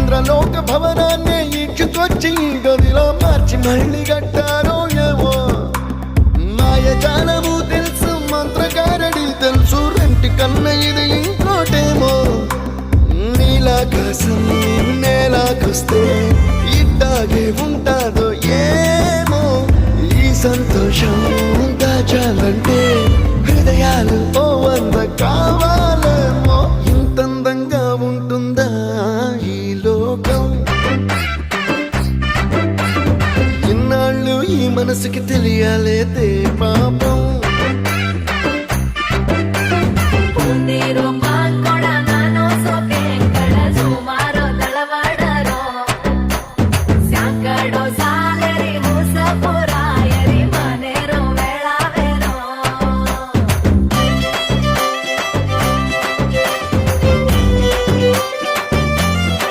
ఇంద్రలోక భవనాన్ని ఈడ్చుకొచ్చి గదిలో మార్చి మళ్ళీ కట్టారో ఏమో మాయజాలము తెలుసు మంత్రగారడి తెలుసు రెంటి కన్న ఇది ఇంకోటేమో నీలాకాశం నేలాకొస్తే ఇట్టాగే ఉంటాదో ఏమో ఈ సంతోషం దాచాలంటే హృదయాలు ఓ వంద కావాలేమో ఇంతందంగా ఉంటుందా ఈ లోకం ఇన్నాళ్ళు ఈ మనసుకి తెలియాలేదే పాపం